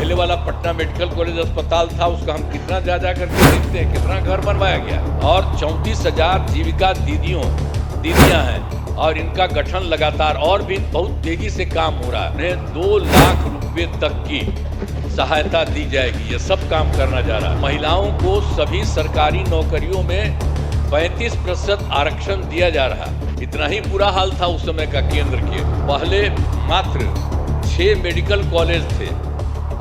पहले वाला Patna medical college अस्पताल था, उसका हम कितना जा करके देखते हैं, कितना घर बनवाया गया। और 34,000 जीविका दीदियां हैं और इनका गठन लगातार और भी बहुत तेजी से काम हो रहा है। उन्हें 2 लाख रुपए तक की सहायता दी जाएगी। ये सब काम करना जा रहा है। महिलाओं को सभी सरकारी नौकरियों में 35% आरक्षण दिया जा रहा है। इतना ही बुरा हाल था उस समय का केंद्र के। पहले मात्र 6 मेडिकल कॉलेज थे,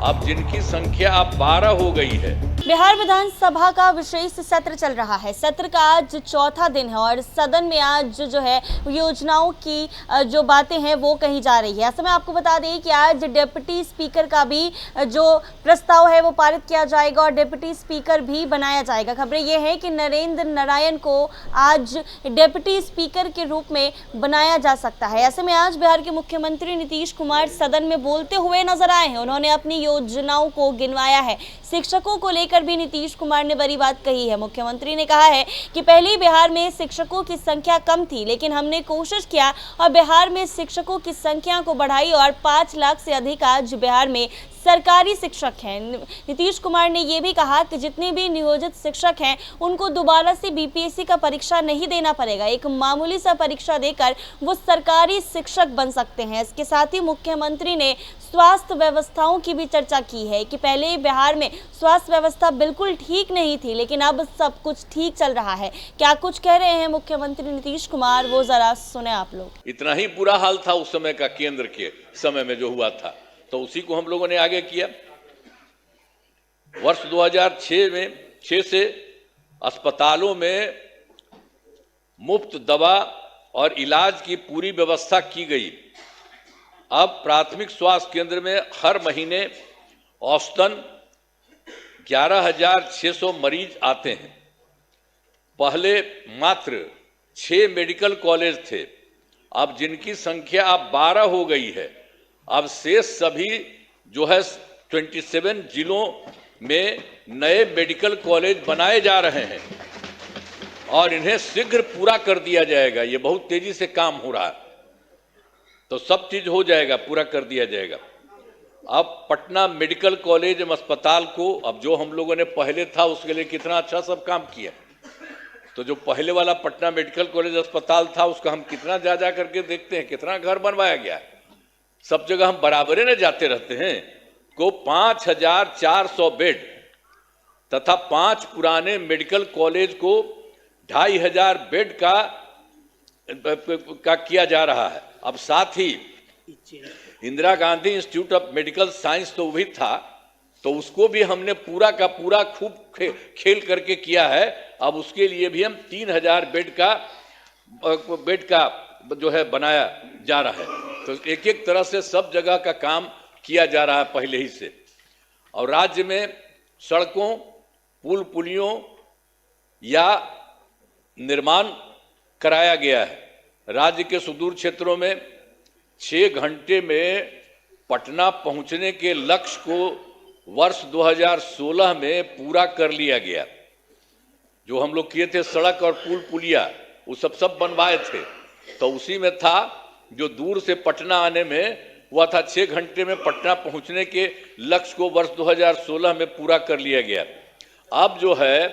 अब जिनकी संख्या अब 12 हो गई है। बिहार विधानसभा का विशेष सत्र चल रहा है। सत्र का आज चौथा दिन है और सदन में आज जो है योजनाओं की जो बातें हैं वो कही जा रही है। ऐसे में आपको बता दें कि आज डिप्टी स्पीकर का भी जो प्रस्ताव है वो पारित किया जाएगा और डिप्टी स्पीकर भी बनाया जाएगा। खबरें ये है कि नरेंद्र नारायण को आज डिप्टी स्पीकर के रूप में बनाया जा सकता है। ऐसे में आज बिहार के मुख्यमंत्री नीतीश कुमार सदन में बोलते हुए नजर आए हैं। उन्होंने अपनी योजनाओं को गिनवाया है। शिक्षकों को लेकर भी नीतीश कुमार ने बड़ी बात कही है। मुख्यमंत्री ने कहा है कि पहले बिहार में शिक्षकों की संख्या कम थी, लेकिन हमने कोशिश किया और बिहार में शिक्षकों की संख्या को बढ़ाई और 5 लाख से अधिक आज बिहार में सरकारी शिक्षक हैं। नीतीश कुमार ने यह भी कहा कि जितने भी नियोजित शिक्षक हैं उनको दोबारा से बीपीएससी का परीक्षा नहीं देना पड़ेगा। एक मामूली सा परीक्षा देकर वो सरकारी शिक्षक बन सकते हैं। इसके साथ ही मुख्यमंत्री ने स्वास्थ्य व्यवस्थाओं की भी चर्चा की है कि पहले बिहार में स्वास्थ्य व्यवस्था बिल्कुल ठीक नहीं थी, लेकिन अब सब कुछ ठीक चल रहा है। क्या कुछ कह रहे हैं मुख्यमंत्री नीतीश कुमार, वो जरा सुने आप लोग। इतना ही बुरा हाल था उस समय का केंद्र के समय में जो हुआ था, तो उसी को हम लोगों ने आगे किया। वर्ष 2006 से अस्पतालों में मुफ्त दवा और इलाज की पूरी व्यवस्था की गई। अब प्राथमिक स्वास्थ्य केंद्र में हर महीने औसतन 11,600 मरीज आते हैं। पहले मात्र 6 मेडिकल कॉलेज थे, अब जिनकी संख्या अब 12 हो गई है। अब शेष सभी जो है 27 जिलों में नए मेडिकल कॉलेज बनाए जा रहे हैं और इन्हें शीघ्र पूरा कर दिया जाएगा। ये बहुत तेजी से काम हो रहा है, तो सब चीज हो जाएगा, पूरा कर दिया जाएगा। अब पटना मेडिकल कॉलेज अस्पताल को, अब जो हम लोगों ने पहले था उसके लिए कितना अच्छा सब काम किया। तो जो पहले वाला पटना मेडिकल कॉलेज अस्पताल था उसका हम कितना जा करके देखते हैं, कितना घर बनवाया गया। सब जगह हम बराबरे न जाते रहते हैं। को 5,400 बेड तथा 5 पुराने मेडिकल कॉलेज को 2,500 बेड का किया जा रहा है। अब साथ ही Indira Gandhi institute of medical science तो भी था, तो उसको भी हमने पूरा का पूरा खूब खेल करके किया है। अब उसके लिए भी हम 3,000 बेड का जो है बनाया जा रहा है। तो एक एक तरह से सब जगह का काम किया जा रहा है पहले ही से। और राज्य में सड़कों, पुल पुलियों या निर्माण कराया गया है। राज्य के सुदूर क्षेत्रों में 6 घंटे में पटना पहुंचने के लक्ष्य को वर्ष 2016 में पूरा कर लिया गया। जो हम लोग किए थे सड़क और पुल पुलिया, वो सब बनवाए थे, तो उसी में था जो दूर से पटना आने में हुआ था 6 घंटे में पटना पहुंचने के लक्ष्य को वर्ष 2016 में पूरा कर लिया गया। अब जो है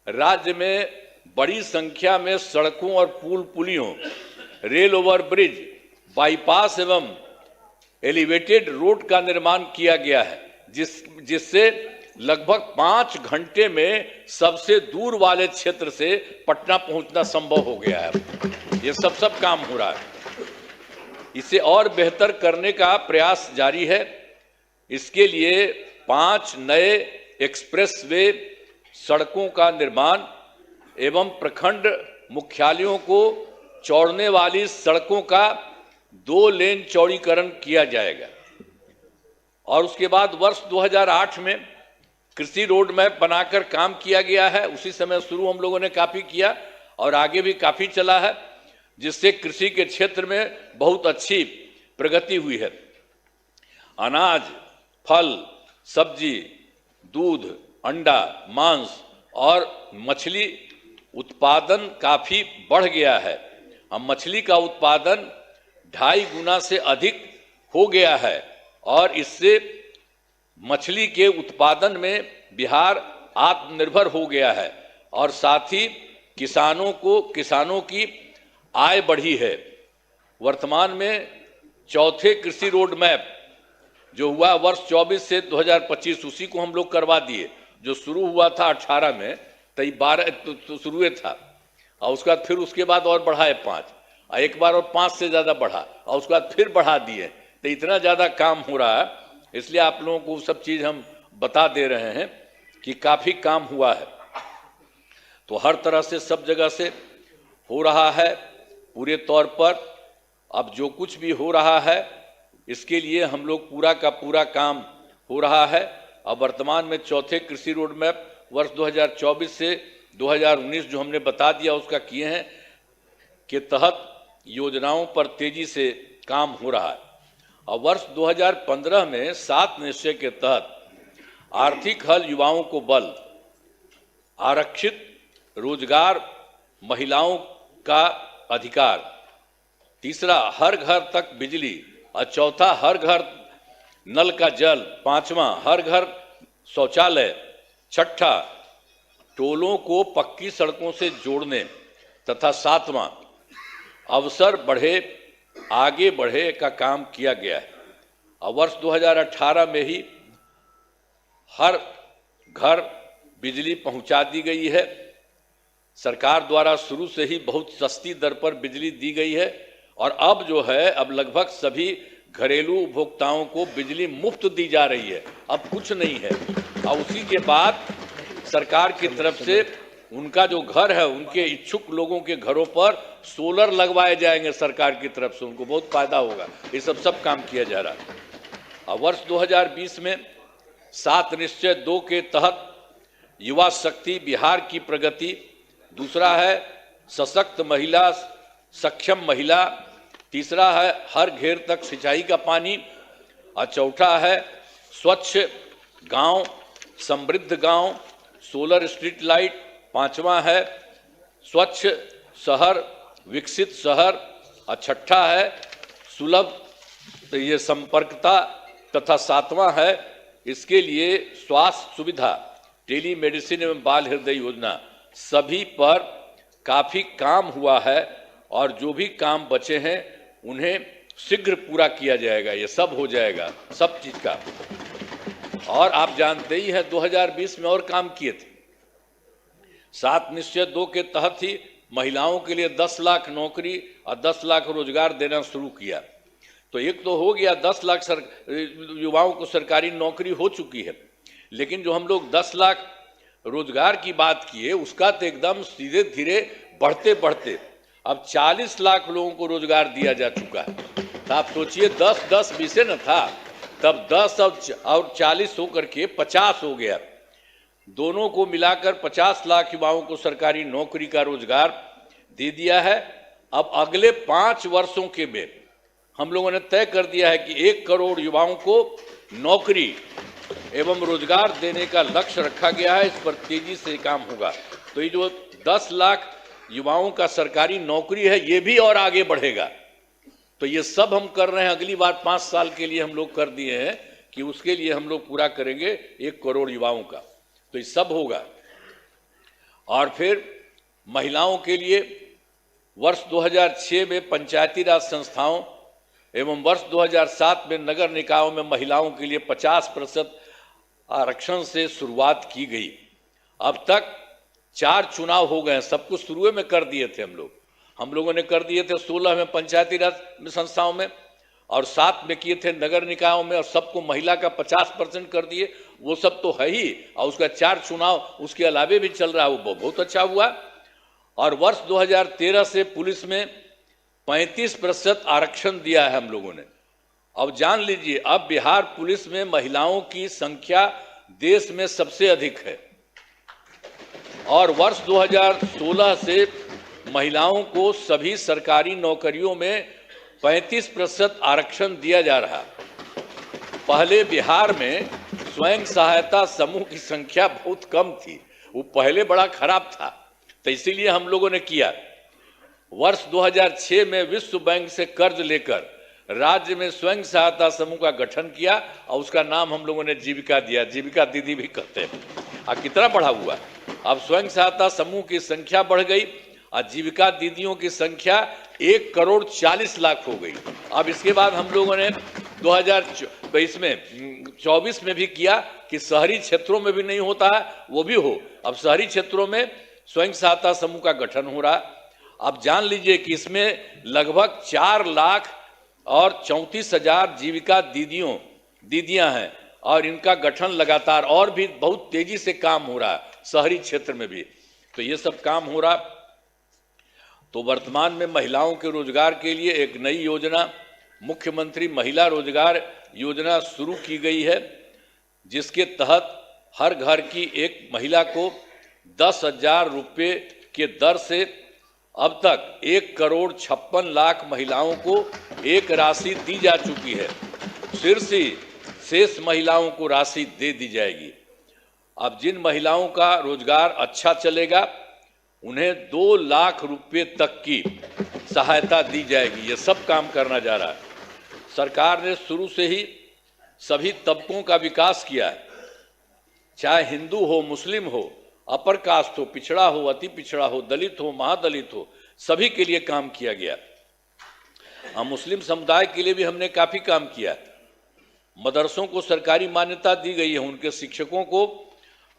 राज्य में बड़ी संख्या में सड़कों और पुल पुलियों, रेल ओवर ब्रिज, बाईपास एवं एलिवेटेड रोड का निर्माण किया गया है, जिससे लगभग 5 घंटे में सबसे दूर वाले क्षेत्र से पटना पहुंचना संभव हो गया है। ये सब काम हो रहा है। इसे और बेहतर करने का प्रयास जारी है। इसके लिए 5 नए एक्सप्रेसवे सड़कों का निर्माण एवं प्रखंड मुख्यालयों को जोड़ने वाली सड़कों का 2 लेन चौड़ीकरण किया जाएगा। और उसके बाद वर्ष 2008 में कृषि रोड मैप बनाकर काम किया गया है। उसी समय शुरू हम लोगों ने काफी किया और आगे भी काफी चला है, जिससे कृषि के क्षेत्र में बहुत अच्छी प्रगति हुई है। अनाज, फल, सब्जी, दूध, अंडा, मांस और मछली उत्पादन काफी बढ़ गया है। अब मछली का उत्पादन 2.5 गुना से अधिक हो गया है और इससे मछली के उत्पादन में बिहार आत्मनिर्भर हो गया है और साथ ही किसानों की आय बढ़ी है। वर्तमान में चौथे कृषि रोड मैप जो हुआ वर्ष 24 से 2025 उसी को हम लोग करवा दिए। जो शुरू हुआ था 18 में तो 12 तो शुरू था और उसके बाद और बढ़ाए 5 और एक बार और 5 से ज़्यादा बढ़ा और उसके बाद फिर बढ़ा दिए। तो इतना ज़्यादा काम हो रहा है, इसलिए आप लोगों को सब चीज़ हम बता दे रहे हैं कि काफ़ी काम हुआ है। तो हर तरह से सब जगह से हो रहा है पूरे तौर पर। अब जो कुछ भी हो रहा है इसके लिए हम लोग पूरा का पूरा काम हो रहा है। अब वर्तमान में चौथे कृषि रोड मैप वर्ष 2024 से 2019 जो हमने बता दिया उसका किए हैं के तहत योजनाओं पर तेजी से काम हो रहा है। और वर्ष 2015 में 7 निश्चय के तहत आर्थिक हल, युवाओं को बल, आरक्षित रोजगार, महिलाओं का अधिकार, तीसरा हर घर तक बिजली और चौथा हर घर नल का जल, पांचवा हर घर शौचालय, छठा टोलों को पक्की सड़कों से जोड़ने तथा सातवां अवसर बढ़े आगे बढ़े का काम किया गया है। और वर्ष 2018 में ही हर घर बिजली पहुंचा दी गई है। सरकार द्वारा शुरू से ही बहुत सस्ती दर पर बिजली दी गई है और अब जो है अब लगभग सभी घरेलू उपभोक्ताओं को बिजली मुफ्त दी जा रही है, अब कुछ नहीं है। और उसी के बाद सरकार की तरफ से उनका जो घर है उनके इच्छुक लोगों के घरों पर सोलर लगवाए जाएंगे सरकार की तरफ से, उनको बहुत फायदा होगा। ये सब काम किया जा रहा है। और वर्ष 2020 में 7 निश्चय 2 के तहत युवा शक्ति, बिहार की प्रगति, दूसरा है सशक्त महिला, सक्षम महिला, तीसरा है हर घेर तक सिंचाई का पानी और चौथा है स्वच्छ गांव, समृद्ध गांव, सोलर स्ट्रीट लाइट, पांचवा है स्वच्छ शहर, विकसित शहर और छठा है सुलभ ये संपर्कता तथा सातवां है इसके लिए स्वास्थ्य सुविधा, टेली मेडिसिन एवं बाल हृदय योजना। सभी पर काफ़ी काम हुआ है और जो भी काम बचे हैं उन्हें शीघ्र पूरा किया जाएगा। ये सब हो जाएगा, सब चीज़ का। और आप जानते ही हैं 2020 में और काम किए थे। 7 निश्चय 2 के तहत ही महिलाओं के लिए 10 लाख नौकरी और 10 लाख रोजगार देना शुरू किया। तो एक तो हो गया 10 लाख युवाओं को सरकारी नौकरी हो चुकी है, लेकिन जो हम लोग 10 लाख रोजगार की बात किए उसका तो एकदम सीधे धीरे बढ़ते बढ़ते अब 40 लाख लोगों को रोजगार दिया जा चुका है। तो आप सोचिए 10 20 न था, तब 10 और 40 होकर के 50 हो गया। दोनों को मिलाकर 50 लाख युवाओं को सरकारी नौकरी का रोजगार दे दिया है। अब अगले 5 वर्षों के में हम लोगों ने तय कर दिया है कि 1 करोड़ युवाओं को नौकरी एवं रोजगार देने का लक्ष्य रखा गया है। इस पर तेजी से काम होगा। तो ये जो 10 लाख युवाओं का सरकारी नौकरी है ये भी और आगे बढ़ेगा। तो ये सब हम कर रहे हैं। अगली बार 5 साल के लिए हम लोग कर दिए हैं कि उसके लिए हम लोग पूरा करेंगे 1 करोड़ युवाओं का। तो ये सब होगा। और फिर महिलाओं के लिए वर्ष 2006 में पंचायती राज संस्थाओं एवं वर्ष 2007 में नगर निकायों में महिलाओं के लिए 50% आरक्षण से शुरुआत की गई। अब तक 4 चुनाव हो गए। सब कुछ शुरू में कर दिए थे हम लोगों ने कर दिए थे 16 में पंचायती राज संस्थाओं में और 7 में किए थे नगर निकायों में और सबको महिला का 50% कर दिए। वो सब तो है ही और उसका 4 चुनाव उसके अलावे भी चल रहा है, वो बहुत अच्छा हुआ। और वर्ष 2013 से पुलिस में 35% आरक्षण दिया है हम लोगों ने। अब जान लीजिए अब बिहार पुलिस में महिलाओं की संख्या देश में सबसे अधिक है। और वर्ष 2016 से महिलाओं को सभी सरकारी नौकरियों में 35% आरक्षण दिया जा रहा। पहले बिहार में स्वयं सहायता समूह की संख्या बहुत कम थी, वो पहले बड़ा खराब था, तो इसीलिए हम लोगों ने किया। वर्ष 2006 में विश्व बैंक से कर्ज लेकर राज्य में स्वयं सहायता समूह का गठन किया और उसका नाम हम लोगों ने जीविका दिया, जीविका दीदी भी कहते हैं। कितना बढ़ा हुआ है, अब स्वयं सहायता समूह की संख्या बढ़ गई और जीविका दीदियों की संख्या 1,40,00,000 हो गई। अब इसके बाद हम लोगों ने 2024 में भी किया कि शहरी क्षेत्रों में भी नहीं होता है वो भी हो। अब शहरी क्षेत्रों में स्वयं सहायता समूह का गठन हो रहा। अब जान लीजिए कि इसमें लगभग 4,34,000 जीविका दीदियां हैं और इनका गठन लगातार और भी बहुत तेजी से काम हो रहा है शहरी क्षेत्र में भी। तो ये सब काम हो रहा। तो वर्तमान में महिलाओं के रोजगार के लिए एक नई योजना मुख्यमंत्री महिला रोजगार योजना शुरू की गई है, जिसके तहत हर घर की एक महिला को 10,000 रुपये के दर से अब तक 1,56,00,000 महिलाओं को एक राशि दी जा चुकी है। शेष महिलाओं को राशि दे दी जाएगी। अब जिन महिलाओं का रोजगार अच्छा चलेगा उन्हें 2 लाख रुपए तक की सहायता दी जाएगी। ये सब काम करना जा रहा है। सरकार ने शुरू से ही सभी तबकों का विकास किया है, चाहे हिंदू हो, मुस्लिम हो, अपर कास्ट हो, पिछड़ा हो, अति पिछड़ा हो, दलित हो, महादलित हो, सभी के लिए काम किया गया। मुस्लिम समुदाय के लिए भी हमने काफी काम किया। मदरसों को सरकारी मान्यता दी गई है, उनके शिक्षकों को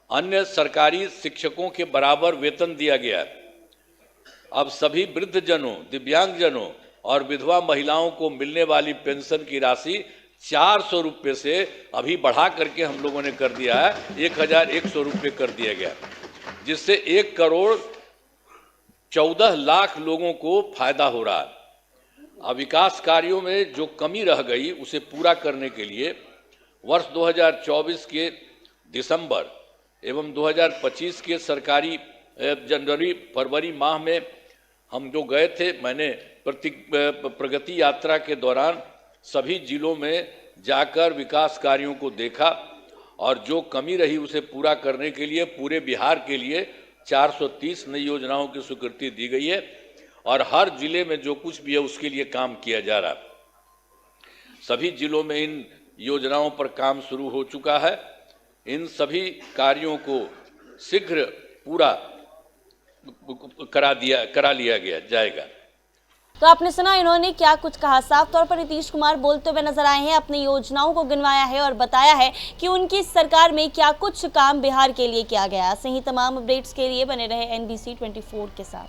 अन्य सरकारी शिक्षकों के बराबर वेतन दिया गया है। अब सभी वृद्धजनों, दिव्यांगजनों और विधवा महिलाओं को मिलने वाली पेंशन की राशि 400 रुपये से अभी बढ़ा करके हम लोगों ने कर दिया है 1,100 रुपये कर दिया गया, जिससे 1,14,00,000 लोगों को फायदा हो रहा है। अब विकास कार्यों में जो कमी रह गई उसे पूरा करने के लिए वर्ष 2024 के दिसंबर एवं 2025 के सरकारी जनवरी फरवरी माह में हम जो गए थे, मैंने प्रगति यात्रा के दौरान सभी जिलों में जाकर विकास कार्यों को देखा और जो कमी रही उसे पूरा करने के लिए पूरे बिहार के लिए 430 नई योजनाओं की स्वीकृति दी गई है और हर जिले में जो कुछ भी है उसके लिए काम किया जा रहा है। सभी जिलों में इन योजनाओं पर काम शुरू हो चुका है। इन सभी कार्यों को शीघ्र पूरा करा लिया जाएगा। तो आपने सुना इन्होंने क्या कुछ कहा। साफ तौर पर नीतीश कुमार बोलते हुए नजर आए हैं, अपनी योजनाओं को गिनवाया है और बताया है कि उनकी सरकार में क्या कुछ काम बिहार के लिए किया गया। ऐसे ही तमाम अपडेट्स के लिए बने रहे NBC 24 के साथ।